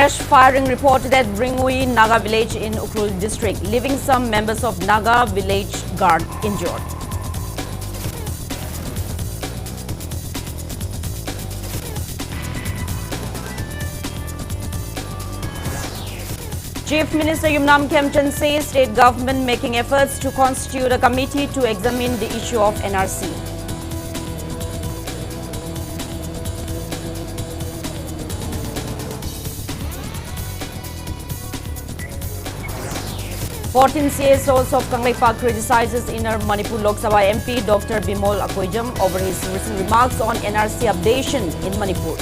Fresh firing reported at Ringui, Naga village in Ukhrul district, leaving some members of Naga village guard injured. Chief Minister Yumnam Khemchand says state government making efforts to constitute a committee to examine the issue of NRC. Fourteen CSOs of Kangleipak criticizes inner Manipur Lok Sabha MP Dr. Bimol Akoijam over his recent remarks on NRC updation in Manipur.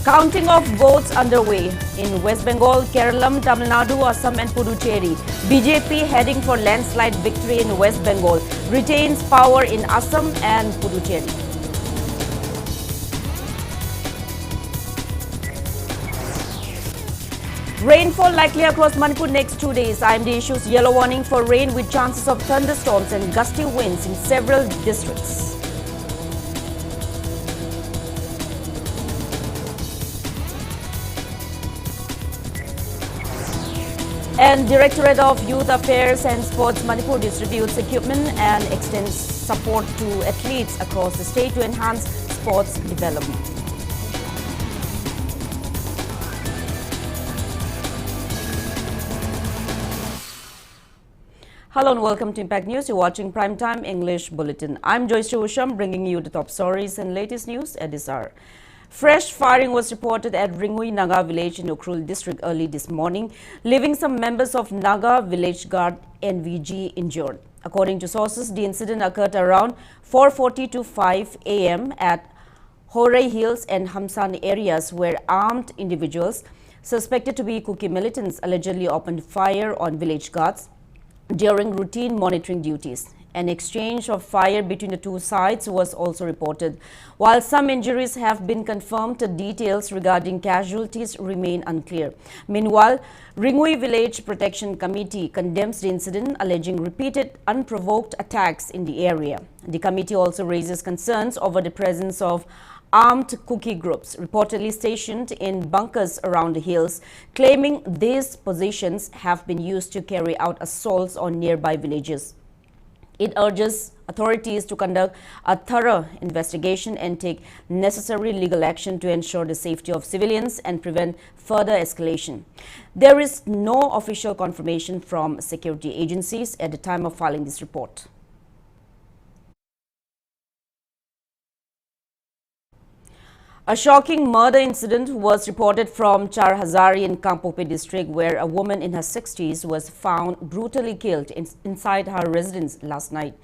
Counting of votes underway in West Bengal, Kerala, Tamil Nadu, Assam and Puducherry. BJP heading for landslide victory in West Bengal, retains power in Assam and Puducherry. Rainfall likely across Manipur next 2 days. IMD issues yellow warning for rain with chances of thunderstorms and gusty winds in several districts. And Directorate of Youth Affairs and Sports Manipur distributes equipment and extends support to athletes across the state to enhance sports development. Hello and welcome to Impact News. You're watching Primetime English Bulletin. I'm JOYSHREE USHAM, bringing you the top stories and latest news at this hour. Fresh firing was reported at Ringui Naga village in Ukhrul district early this morning, leaving some members of Naga village guard NVG injured. According to sources, the incident occurred around 4:40 to 5 a.m. at Horai Hills and Hamsan areas where armed individuals suspected to be Kopi militants allegedly opened fire on village guards during routine monitoring duties. An exchange of fire between the two sides was also reported. While some injuries have been confirmed, the details regarding casualties remain unclear. Meanwhile, Ringui Village Protection Committee condemns the incident, alleging repeated unprovoked attacks in the area. The committee also raises concerns over the presence of armed Kopi groups reportedly stationed in bunkers around the hills, claiming these positions have been used to carry out assaults on nearby villages. It urges authorities to conduct a thorough investigation and take necessary legal action to ensure the safety of civilians and prevent further escalation. There is no official confirmation from security agencies at the time of filing this report. A shocking murder incident was reported from Char Hazari in Kopi district, where a woman in her 60s was found brutally killed inside her residence last night.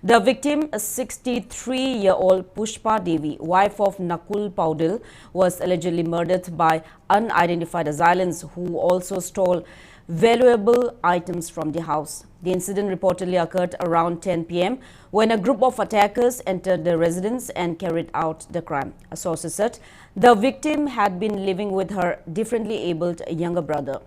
The victim, a 63-year-old Pushpa Devi, wife of Nakul Paudil, was allegedly murdered by unidentified assailants who also stole valuable items from the house. The incident reportedly occurred around 10 p.m. when a group of attackers entered the residence and carried out the crime. A source said the victim had been living with her differently abled younger brother.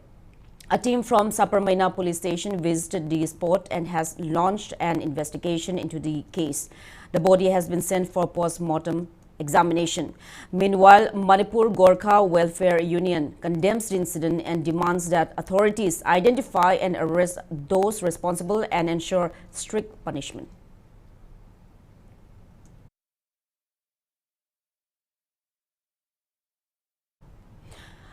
A team from Saparmaina police station visited the spot and has launched an investigation into the case. The body has been sent for post-mortem examination. Meanwhile, Manipur Gorkha Welfare Union condemns the incident and demands that authorities identify and arrest those responsible and ensure strict punishment.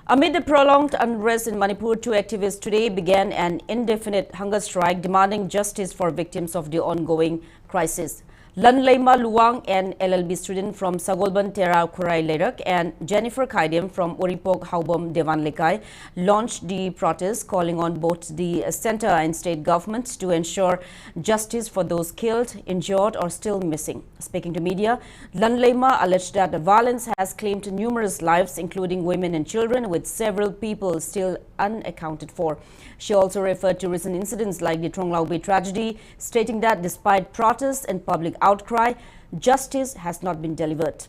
Amid the prolonged unrest in Manipur, two activists today began an indefinite hunger strike demanding justice for victims of the ongoing crisis. Lanleima Luang, an LLB student from Sagolban Tera Kurai Lerak, and Jennifer Khaidem from Oripok Haubom Devan Lekai launched the protest, calling on both the center and state governments to ensure justice for those killed, injured or still missing. Speaking to media, Lanleima alleged that the violence has claimed numerous lives, including women and children, with several people still unaccounted for. She also referred to recent incidents like the Tronglaubi tragedy, stating that despite protests and public outcry, justice has not been delivered.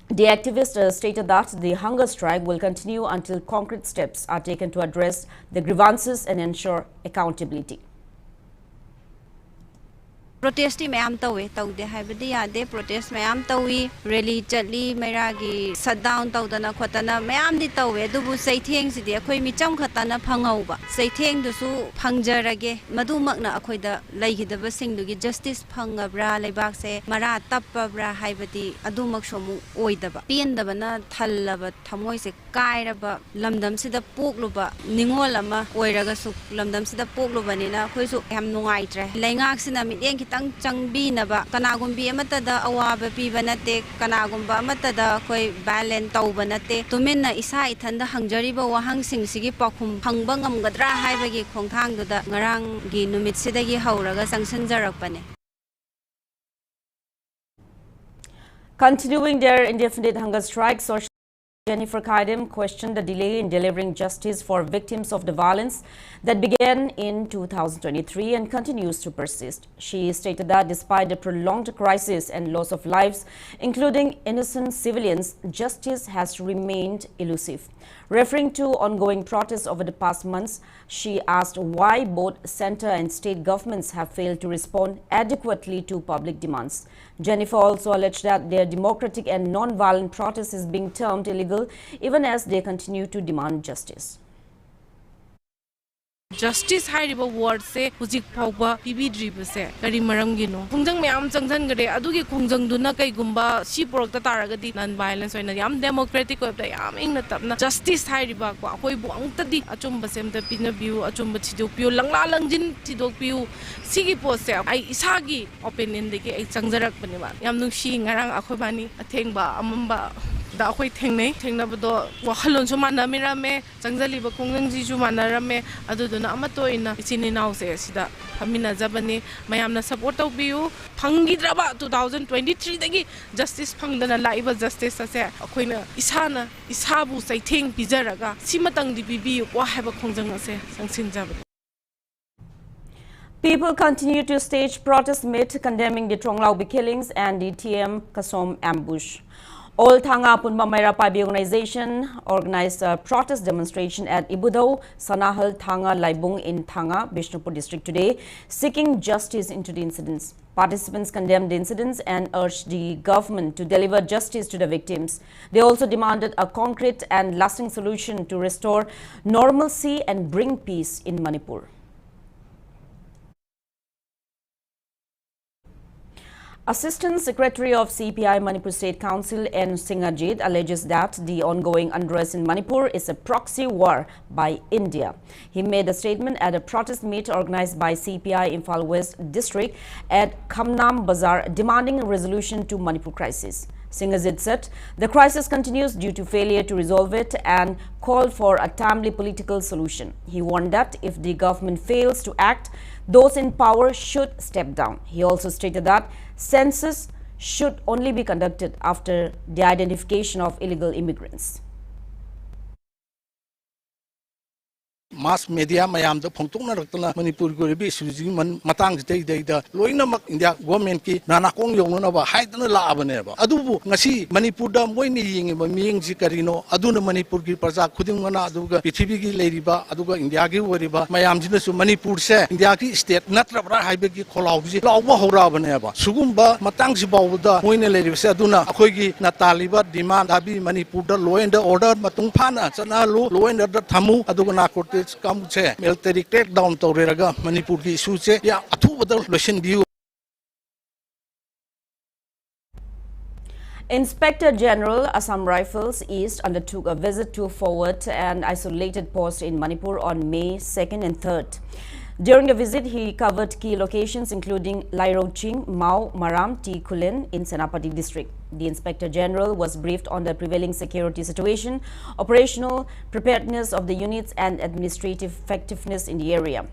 The activist stated that the hunger strike will continue until concrete steps are taken to address the grievances and ensure accountability. Protesti mayam tawi tawde haibadi yade protest mayam tawi rally chatli mairagi shutdown tawdana khotana mayam di tawi adubu saitheng sidi akhoi micham khatana phangauba saitheng dusu phangjarage madumakna akhoida laigidaba singdugi justice phangabra leibak se mara tappabra haibadi adumak somu oidaba pendabana thallaba thamoi se kairaba lamdam sida pokluba ningol ama oiraga su lamdam sida pokluba nina akhoi su yam nungaitre laingak sina miteng tang changbi naba kanagumbi amatada awaba piba nate kanagumba amatada koi balance tauba nate tuminna isa ithanda hangjariba wahang singsigi pakhum phangba ngamgadra haibagi khongthangduda ngarang gi numit sidagi hauraga sangsanjarakpane. Continuing their indefinite hunger strike, Social Jennifer Kaidem questioned the delay in delivering justice for victims of the violence that began in 2023 and continues to persist. She stated that despite the prolonged crisis and loss of lives, including innocent civilians, justice has remained elusive. Referring to ongoing protests over the past months, she asked why both center and state governments have failed to respond adequately to public demands. Jennifer also alleged that their democratic and non-violent protest is being termed illegal even as they continue to demand justice. Justice hairiba word se hujik phauba pibidriba se kari maram gino khongjang myam changjan gare adugi khongjang duna kai gumba si porok ta taragadi non violence oina yam democratic oibda yam ingna tapna justice hairiba ko akoi bu angtadi achumba semta pina view achumba chidok piu langla langjin chidok piu sigi pose ai isagi opinion deki ai changjarak baniba yam nungsi ngarang akhoi bani athengba amamba da akhoi thengnei thengnabado wakhalon su manami changjaliba khongjang ji manarame aduduna amatoina ichini naw se sida famina jabani mayamna support tawbiu phangidraba 2023 dagi justice phangdana laiba justice ase akhoina isana isabu saitheng pijaraga simatang di bibiu ko haba khongjang ase sangsinjaba. People continue to stage protest amid condemning the Tronglaubi killings and the TM Kasom ambush. All Thanga Punma Maira Pabi organization organized a protest demonstration at Ibudau, Sanahal Thanga Laibung in Thanga, Bishnupur district today, seeking justice into the incidents. Participants condemned the incidents and urged the government to deliver justice to the victims. They also demanded a concrete and lasting solution to restore normalcy and bring peace in Manipur. Assistant Secretary of CPI Manipur State Council N. Singajit alleges that the ongoing unrest in Manipur is a proxy war by India. He made a statement at a protest meet organized by CPI Imphal West District at Khamnam Bazar demanding a resolution to Manipur crisis. Singajit said the crisis continues due to failure to resolve it and called for a timely political solution. He warned that if the government fails to act, those in power should step down. He also stated that census should only be conducted after the identification of illegal immigrants. Mass media mayam the Pongtona Ratana Manipur Goribi Suzi Matang Day Loina India government ki Nanakong Yonava Haidana Labaneva. Adubu Nasi Manipur dam Wini Ming Zikarino Aduna Manipur ki Praza Kudimana Aduga Pitibigi Ladiba Aduga Indiagi Wariba Mayam Jinasu Manipur se Indiaki state Natrabra Haibeki Kolauzi Lawa Horabaneva Sugumba Matangziba Wina Lady Saduna Akogi Nataliba demand Abi Manipur the law and the order Matung Pana Sanalu law and the Tamu Adugana Court military crackdown to Manipur ki issue se ya athu badal lesson view. Inspector General Assam Rifles East undertook a visit to forward and isolated post in Manipur on May 2nd and 3rd. During the visit, he covered key locations including Lairoching, Mao, Maram, T. Kulin in Senapati district. The Inspector General was briefed on the prevailing security situation, operational preparedness of the units and administrative effectiveness in the area.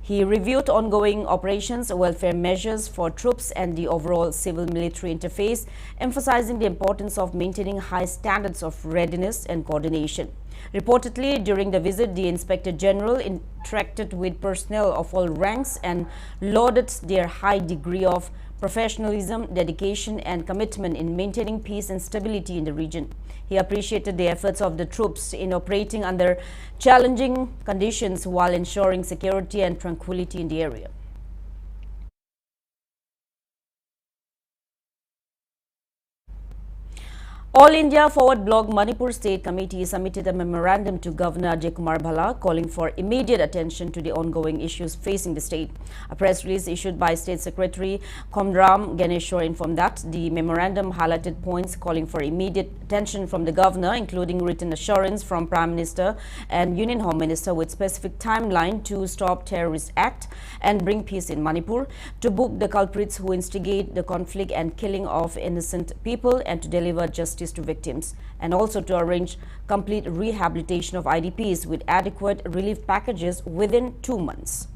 He reviewed ongoing operations, welfare measures for troops and the overall civil-military interface, emphasizing the importance of maintaining high standards of readiness and coordination. Reportedly, during the visit, the Inspector General interacted with personnel of all ranks and lauded their high degree of professionalism, dedication and commitment in maintaining peace and stability in the region. He appreciated the efforts of the troops in operating under challenging conditions while ensuring security and tranquility in the area. All India Forward Bloc Manipur State Committee submitted a memorandum to Governor Ajay Kumar Bhalla calling for immediate attention to the ongoing issues facing the state. A press release issued by State Secretary Komram Ganeshwar informed that the memorandum highlighted points calling for immediate attention from the governor, including written assurance from Prime Minister and Union Home Minister with specific timeline to stop terrorist act and bring peace in Manipur, to book the culprits who instigate the conflict and killing of innocent people, and to deliver justice to victims, and also to arrange complete rehabilitation of IDPs with adequate relief packages within 2 months.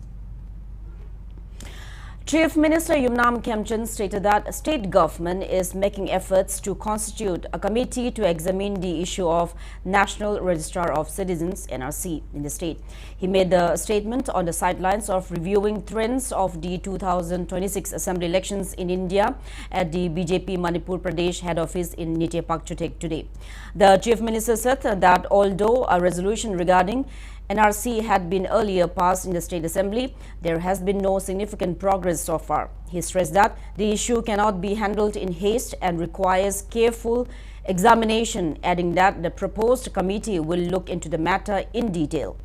Chief Minister USHAM Khemchand stated that state government is making efforts to constitute a committee to examine the issue of National Register of Citizens (NRC) in the state. He made the statement on the sidelines of reviewing trends of the 2026 Assembly elections in India at the BJP Manipur Pradesh head office in Nityapak Chutek today. The Chief Minister said that although a resolution regarding NRC had been earlier passed in the State Assembly, there has been no significant progress so far. He stressed that the issue cannot be handled in haste and requires careful examination, adding that the proposed committee will look into the matter in detail.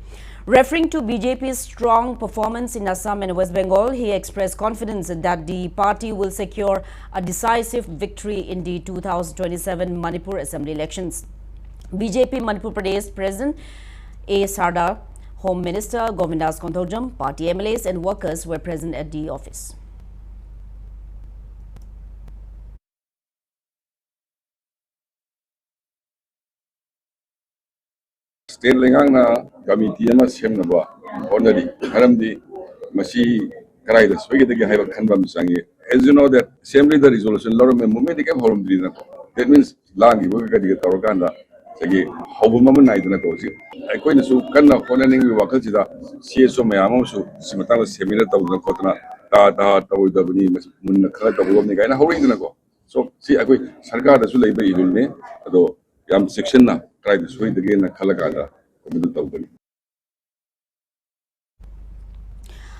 Referring to BJP's strong performance in Assam and West Bengal, he expressed confidence that the party will secure a decisive victory in the 2027 Manipur Assembly elections. BJP Manipur Pradesh President A. Sarda, Home Minister Govindas Konthojam, party MLAs and workers were present at the office. State Lengana committee ama semnaba already haramdi masi karai da soige de haiba khanbam sangi. As you know that assembly the resolution lor me movement ke forum dina ko. That means langi wo ka diga tawrkanda sagi hobuma man naidna ko si. Akoi na su kanna honaning wi wakal sida CSO mayam su simatang seminar tawna kotna ta tawida bani mun khala tawom ni gaina hawing ko. So si akoi sarkar da su leiba idul me ado yam section na try this way again Kalagada.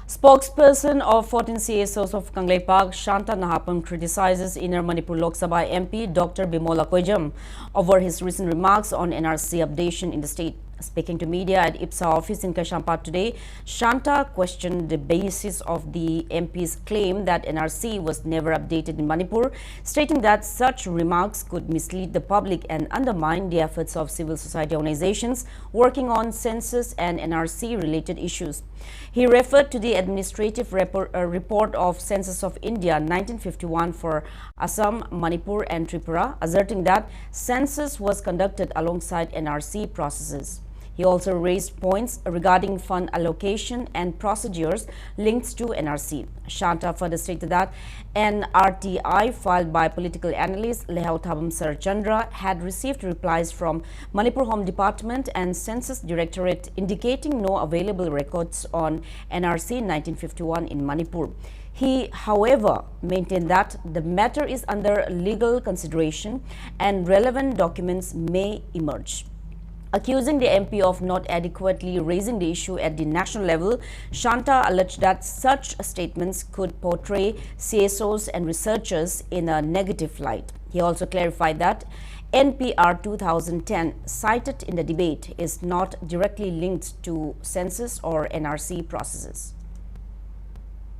Spokesperson of 14 CSOs of Kanglei Park, Shanta Nahapam, criticizes Inner Manipur Lok Sabha MP Dr. Bimola Koijam over his recent remarks on NRC updation in the state. Speaking to media at IPSA office in Kashampad today, Shanta questioned the basis of the MP's claim that NRC was never updated in Manipur, stating that such remarks could mislead the public and undermine the efforts of civil society organizations working on census and NRC-related issues. He referred to the administrative report of Census of India 1951 for Assam, Manipur and Tripura, asserting that census was conducted alongside NRC processes. He also raised points regarding fund allocation and procedures linked to NRC. Shanta further stated that an RTI filed by political analyst Lehau Thabam Sarchandra had received replies from Manipur Home Department and Census Directorate indicating no available records on NRC 1951 in Manipur. He, however, maintained that the matter is under legal consideration and relevant documents may emerge. Accusing the MP of not adequately raising the issue at the national level, Shanta alleged that such statements could portray CSOs and researchers in a negative light. He also clarified that NPR 2010 cited in the debate is not directly linked to census or NRC processes.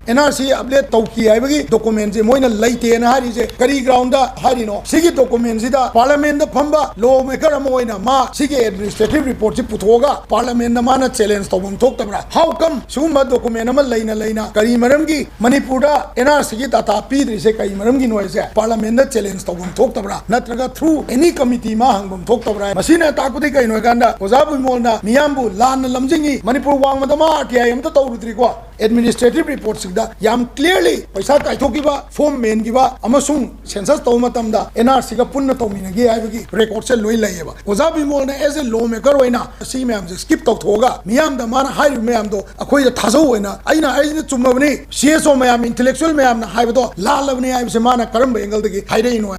NRC update tauki aibagi document je moina laite na hari je kari ground da hari no sigi document da parliament da phamba law maker moina ma sigi administrative report ji puthoga parliament da mana challenge tobum thok tabra how come sumba document ma laina kari maram gi manipur da NRC gi data pidri se kari maram gi noi se parliament da challenge tobum thok tabra natraga through any committee ma hangbum thok tabra masina takudi kai noi ganda ozabu molna miyambu lan lamjingi manipur wang ma da ma TIM ta tawrudri ko administrative reports yam clearly paisa kaithokiba form main giba amasung census tawmatamda NRC ga punna tawmina ge aibagi record se loi laieba oza bimol na as a lawmaker oina si ma'am skip tawthoga miyam da mana hai ma'am do akhoi da thazo oina aina chumnabani CSO ma'am intellectual ma'am na haibado lalabni aibse mana karamba angle dagi haidai no.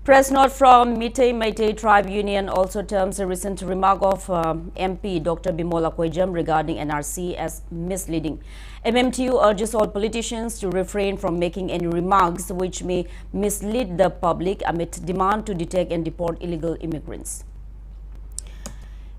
Press note from Meitei Tribe Union also terms a recent remark of MP Dr. Bimola Koijam regarding NRC as misleading. MMTU urges all politicians to refrain from making any remarks which may mislead the public amid demand to detect and deport illegal immigrants.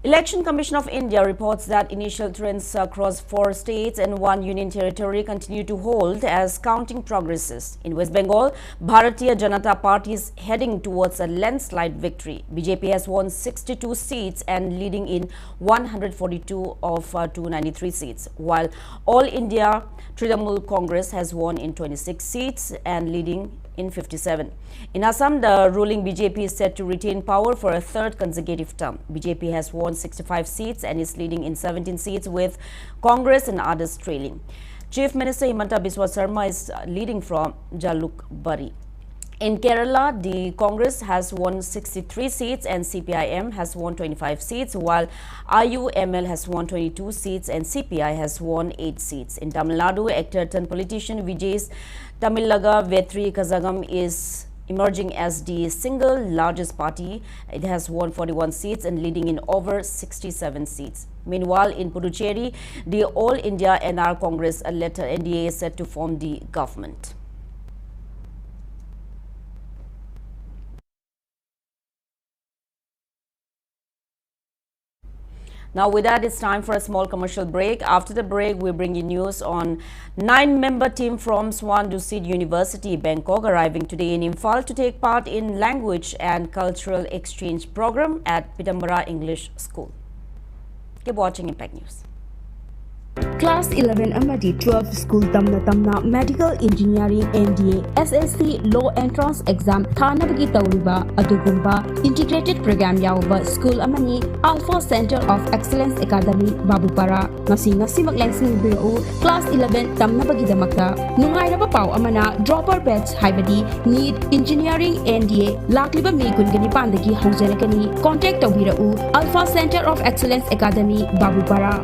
Election Commission of India reports that initial trends across 4 states and 1 union territory continue to hold as counting progresses. In West Bengal, Bharatiya Janata Party is heading towards a landslide victory. BJP has won 62 seats and leading in 142 of 293 seats, while All India Trinamool Congress has won in 26 seats and leading in 57. In Assam, the ruling BJP is set to retain power for a 3rd consecutive term. BJP has won 65 seats and is leading in 17 seats, with Congress and others trailing. Chief Minister Himanta Biswa Sarma is leading from Jalukbari. In Kerala, the Congress has won 63 seats and CPIM has won 25 seats, while IUML has won 22 seats and CPI has won 8 seats. In Tamil Nadu, actor-turned-politician Vigils Tamilaga Vetri Kazagam is emerging as the single largest party. It has won 41 seats and leading in over 67 seats. Meanwhile, in Puducherry, the All India NR Congress-led NDA is set to form the government. Now with that, it's time for a small commercial break. After the break, we bring you news on 9-member team from Swan Dusit University, Bangkok, arriving today in Imphal to take part in language and cultural exchange program at Pitambara English School. Keep watching Impact News. Class 11 amadi 12 school tamna medical engineering NDA SSC law entrance exam thanabagi tawriba adugumba integrated program yawba school amani Alpha Center of Excellence Academy Babupara ngasi maglangsing biro class 11 tamnabagi damakta nungairaba paw amana dropper batch haibadi need engineering NDA lakliba mi kungani pandagi haujarakani contact tawbirau Alpha Center of Excellence Academy Babupara.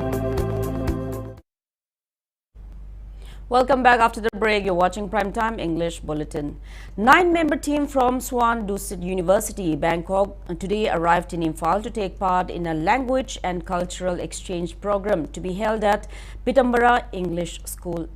Welcome back after the break. You're watching Primetime English Bulletin. 9-member team from Swan Dusit University, Bangkok, today arrived in Imphal to take part in a language and cultural exchange program to be held at Pitambara English School.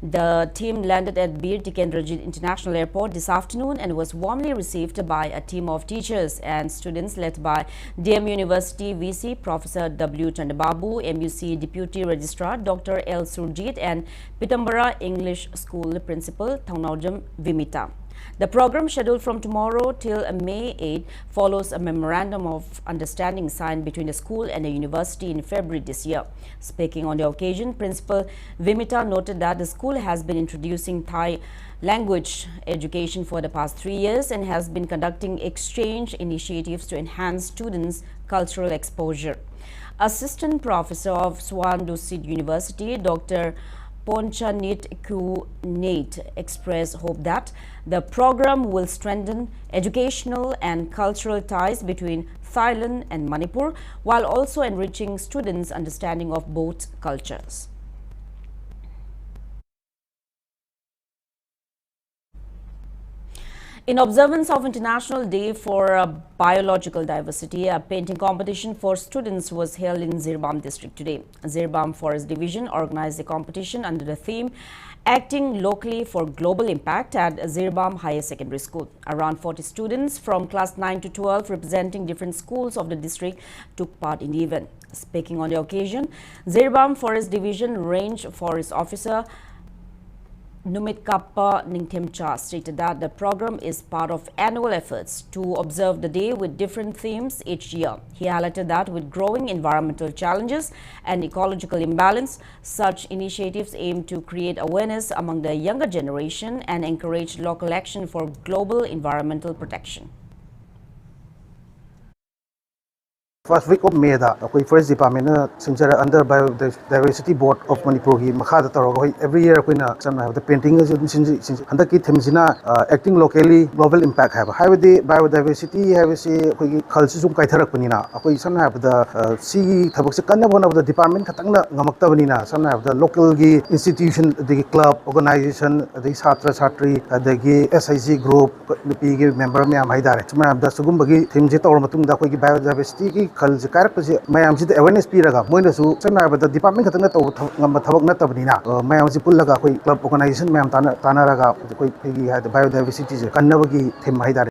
The team landed at Bir Tikendrajit International Airport this afternoon and was warmly received by a team of teachers and students led by DM University VC Professor W. Chandababu, MUC Deputy Registrar Dr. L. Surjit and Pitambara English School Principal Thaunaujam Vimita. The program, scheduled from tomorrow till May 8, follows a memorandum of understanding signed between the school and the university in February this year. Speaking on the occasion, Principal Vimita noted that the school has been introducing Thai language education for the past 3 years and has been conducting exchange initiatives to enhance students' cultural exposure. Assistant Professor of Swan Dusit University, Dr. Ponchanit Ku Nate expressed hope that the program will strengthen educational and cultural ties between Thailand and Manipur, while also enriching students' understanding of both cultures. In observance of International Day for Biological Diversity, a painting competition for students was held in Zirbam district today. Zirbam Forest Division organized the competition under the theme Acting Locally for Global Impact at Zirbam Higher Secondary School. Around 40 students from class 9 to 12 representing different schools of the district took part in the event. Speaking on the occasion, Zirbam Forest Division Range Forest Officer Numit Kappa Ningthemcha stated that the program is part of annual efforts to observe the day with different themes each year. He highlighted that with growing environmental challenges and ecological imbalance, such initiatives aim to create awareness among the younger generation and encourage local action for global environmental protection. first week of May da koi forest department na sinjara under biodiversity board of Manipur gi makha da taro every year koi na samna have the painting is handa ki theme sina acting locally global impact have the biodiversity have se koi khalsi sum kai tharak pani na koi samna have the si thabak se kanna bona the department khatang na ngamakta bani na samna have the local gi institution the club organization the chhatra chhatri the SIG group nupi gi member me am haidare samna have the sugum bagi theme je tor matung da koi gi biodiversity ki khal je karak pa mayam si awareness pi raga moina su samna have the department khatang na to ngam thabak na tabani na mayam si pullaga koi club organization mayam tana raga koi gi ha biodiversity je kanna bagi theme haidare.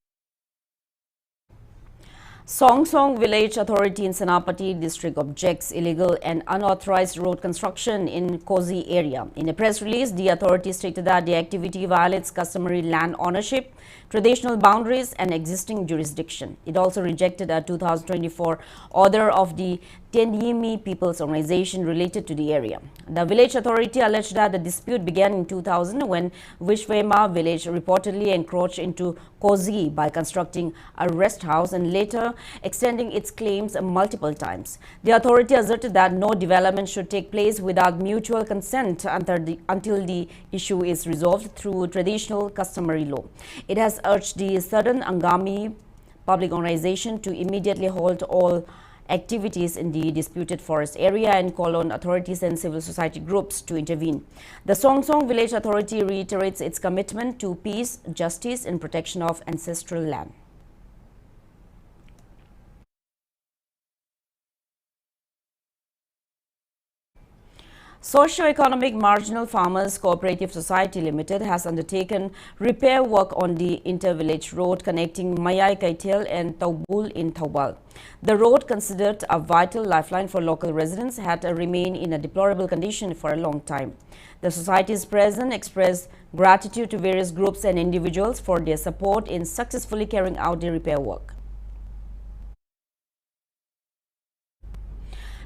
Song Song Village Authority in Senapati district objects illegal and unauthorized road construction in Kosi area. In a press release, the authority stated that the activity violates customary land ownership, traditional boundaries and existing jurisdiction. It also rejected a 2024 order of the Tenyimi People's Organization related to the area. The village authority alleged that the dispute began in 2000 when Vishwema village reportedly encroached into Kosi by constructing a rest house and later extending its claims multiple times. The authority asserted that no development should take place without mutual consent until the issue is resolved through traditional customary law. It has urged the Southern Angami Public Organization to immediately halt all activities in the disputed forest area and call on authorities and civil society groups to intervene. The Song Song Village Authority reiterates its commitment to peace, justice and protection of ancestral land. Socio-Economic Marginal Farmers Cooperative Society Limited has undertaken repair work on the inter-village road connecting Mayai Kaitel and Taubul in Taubal. The road, considered a vital lifeline for local residents, had remained in a deplorable condition for a long time. The society's president expressed gratitude to various groups and individuals for their support in successfully carrying out the repair work.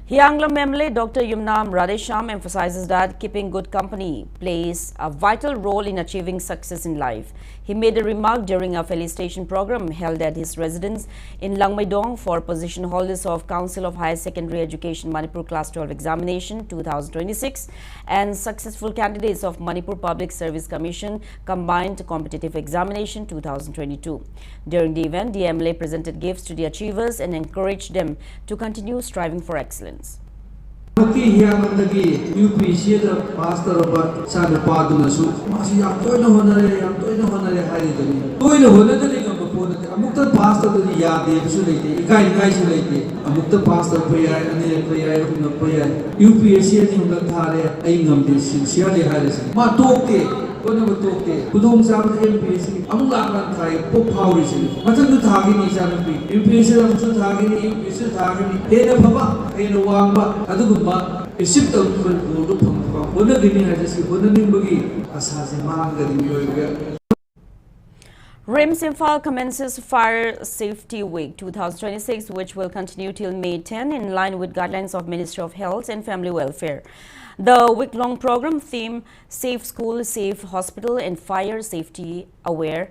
Hyanglam MLA Dr. Yumnam Radhesham emphasizes that keeping good company plays a vital role in achieving success in life. He made a remark during a Felicitation program held at his residence in Langmaidong for position holders of Council of Higher Secondary Education Manipur Class 12 Examination 2026 and successful candidates of Manipur Public Service Commission Combined Competitive Examination 2022. During the event, the MLA presented gifts to the achievers and encouraged them to continue striving for excellence. UPC pastor about Sana Padunasu, Masi Antoino Honore, Antoino Honore Haridani. Toino Honore Amukta pastor to the Yadi, Sulate, Guy Sulate, Amukta pastor prayer and prayer from the prayer. UPC in the Tare, Ingam, sincerely Harrison. Matoke. Whatever talk there, Pudong Sam MPC, Amulakan Kai, Pop Howison, Matan to Tagini Sanapi, MPC of Tagini, Mr. Tagini, Hena Papa, Hena Wamba, Aduguma, a ship of Pump, one of the Ninas, one of the Nimbugi, Assassin, the RIMS Imphal commences Fire Safety Week 2026, which will continue till May 10 in line with guidelines of Ministry of Health and Family Welfare. The week-long program theme Safe School, Safe Hospital and Fire Safety Aware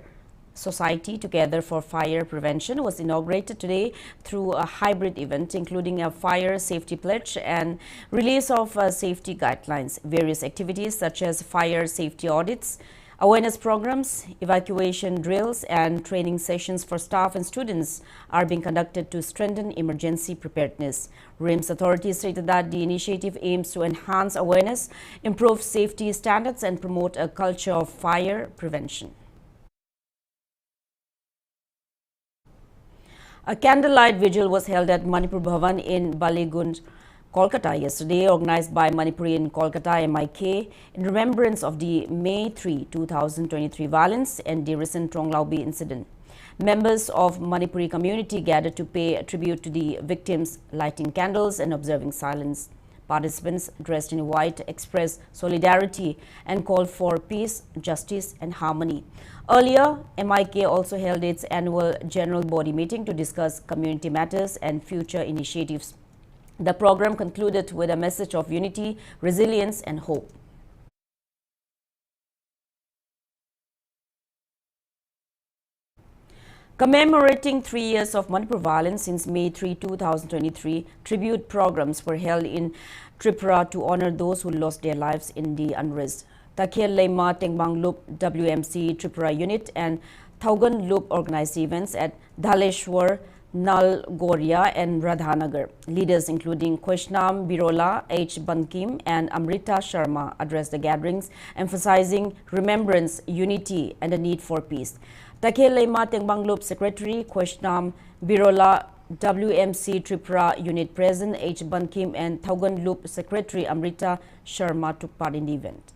Society Together for Fire Prevention was inaugurated today through a hybrid event including a fire safety pledge and release of safety guidelines. Various activities such as fire safety audits, awareness programs, evacuation drills and training sessions for staff and students are being conducted to strengthen emergency preparedness. RIMS authorities stated that the initiative aims to enhance awareness, improve safety standards and promote a culture of fire prevention. A candlelight vigil was held at Manipur Bhavan in Baligund, Kolkata yesterday, organized by Manipuri in Kolkata MIK in remembrance of the May 3, 2023 violence and the recent Tronglaubi incident. Members of Manipuri community gathered to pay tribute to the victims, lighting candles and observing silence. Participants dressed in white expressed solidarity and called for peace, justice and harmony. Earlier, MIK also held its annual general body meeting to discuss community matters and future initiatives. The program concluded with a message of unity, resilience and hope. Commemorating 3 years of Manipur violence since May 3, 2023, tribute programs were held in Tripura to honor those who lost their lives in the unrest. Takhel Lema Tengbang Loop WMC Tripura unit and Thaugan Loop organized events at Dhaleshwar, Nalgoria and Radhanagar. Leaders including Krishnam Birola, H. Bankim and Amrita Sharma addressed the gatherings, emphasizing remembrance, unity and the need for peace. Takhel Lema Tengbang Loop Secretary Krishnam Birola, WMC Tripura Unit President H. Bankim and Thaugan Loop Secretary Amrita Sharma took part in the event.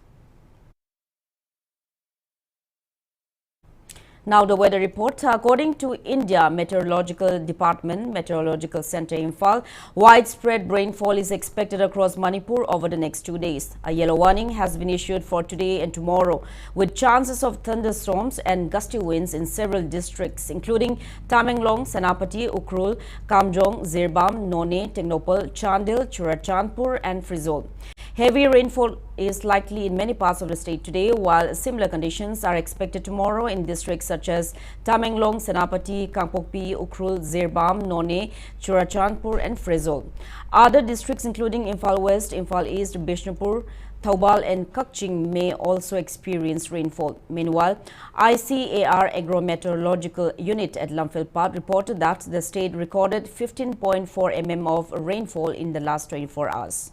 Now the weather report. According to India Meteorological Department, Meteorological Center Imphal, widespread rainfall is expected across Manipur over the next 2 days. A yellow warning has been issued for today and tomorrow, with chances of thunderstorms and gusty winds in several districts, including Tamenglong, Senapati, Ukhrul, Kamjong, Zirbam, None, Tengnopal, Chandil, Churachandpur and Frizol. Heavy rainfall is likely in many parts of the state today, while similar conditions are expected tomorrow in districts such as Tamenglong, Senapati, Kangpokpi, Ukhrul, Zirbam, None, Churachandpur and Frizol. Other districts including Imphal West, Imphal East, Bishnupur, Thoubal and Kakching may also experience rainfall. Meanwhile, ICAR Agro-Meteorological Unit at Lamphilpat reported that the state recorded 15.4 mm of rainfall in the last 24 hours.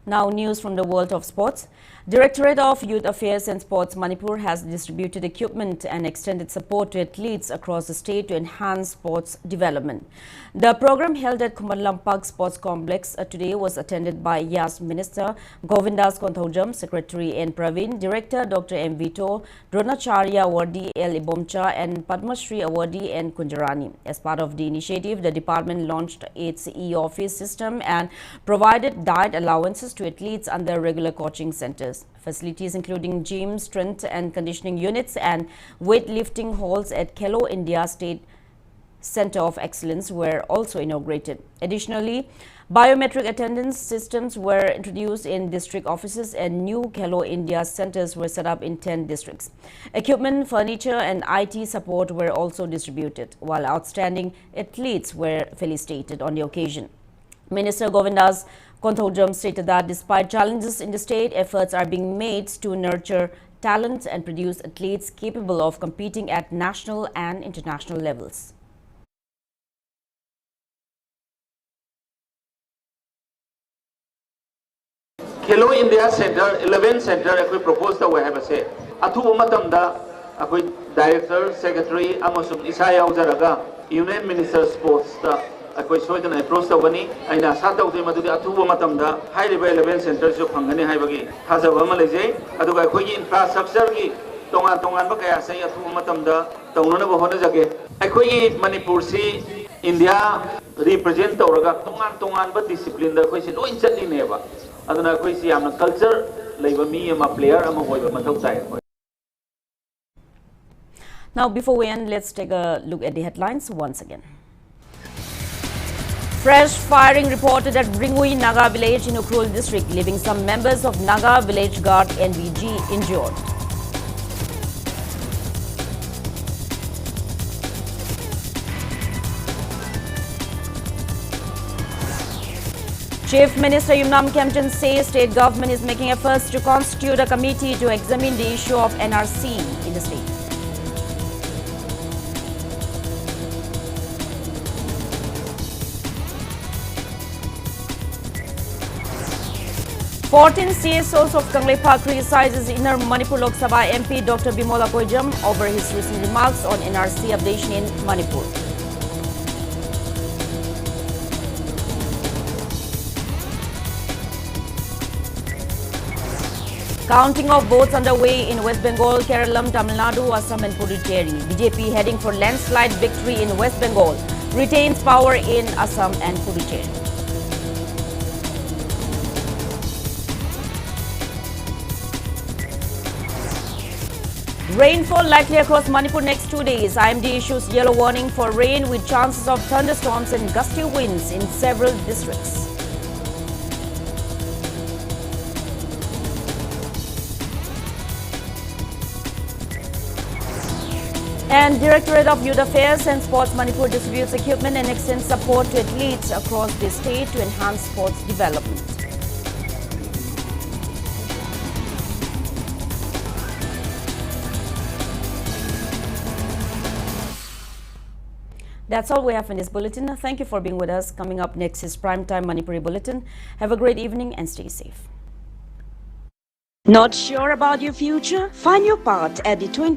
Now news from the world of sports. Directorate of Youth Affairs and Sports Manipur has distributed equipment and extended support to athletes across the state to enhance sports development. The program held at Kumalampak Sports Complex today was attended by YAS Minister Govindas Konthaujam, Secretary N. Praveen, Director Dr. M. Vito, Dronacharya Awardee L. Ibomcha and Padma Shri Awardee N. Kunjarani. As part of the initiative, the department launched its e-office system and provided diet allowances to athletes under regular coaching centers. Facilities including gym, strength and conditioning units and weightlifting halls at Khelo India State Center of Excellence were also inaugurated. Additionally, biometric attendance systems were introduced in district offices and new Khelo India centers were set up in 10 districts. Equipment, furniture and IT support were also distributed, while outstanding athletes were felicitated on the occasion. Minister Govindas Konthaujam stated that despite challenges in the state, efforts are being made to nurture talent and produce athletes capable of competing at national and international levels. Khelo India Center, 11 Center, we proposed that we have a say. Athu matamda, we Director, Secretary, Amasum Isaya Uzaraga, Union Minister Sports. I showed an approach to Wani, and I sat out him to the Atuba Matamda, high level centers of Hungary Hibagi, has a Vamalaze, Aduga infrastructure, Tongan Bakaya say Atu Matamda, Tonga Honazake. I quit Manipur see India represent Toraga, Tongan, but discipline the question, no instantly never. Aduna Quisi, I'm a culture, labor me, I'm a player, I'm a boy, Matai. Now, before we end, let's take a look at the headlines once again. Fresh firing reported at Ringui Naga village in Ukhrul district, leaving some members of Naga village guard NVG injured. Chief Minister Yumnam Kemchan says state government is making efforts to constitute a committee to examine the issue of NRC in the state. Fourteen CSOs of Kangleipa criticizes Inner Manipur Lok Sabha MP Dr. Bimola Koijam over his recent remarks on NRC updation in Manipur. Counting of votes underway in West Bengal, Kerala, Tamil Nadu, Assam and Puducherry. BJP heading for landslide victory in West Bengal, retains power in Assam and Puducherry. Rainfall likely across Manipur next 2 days. IMD issues yellow warning for rain with chances of thunderstorms and gusty winds in several districts. And Directorate of Youth Affairs and Sports Manipur distributes equipment and extends support to athletes across the state to enhance sports development. That's all we have in this bulletin. Thank you for being with us. Coming up next is Primetime Manipuri Bulletin. Have a great evening and stay safe. Not sure about your future? Find your path at the 20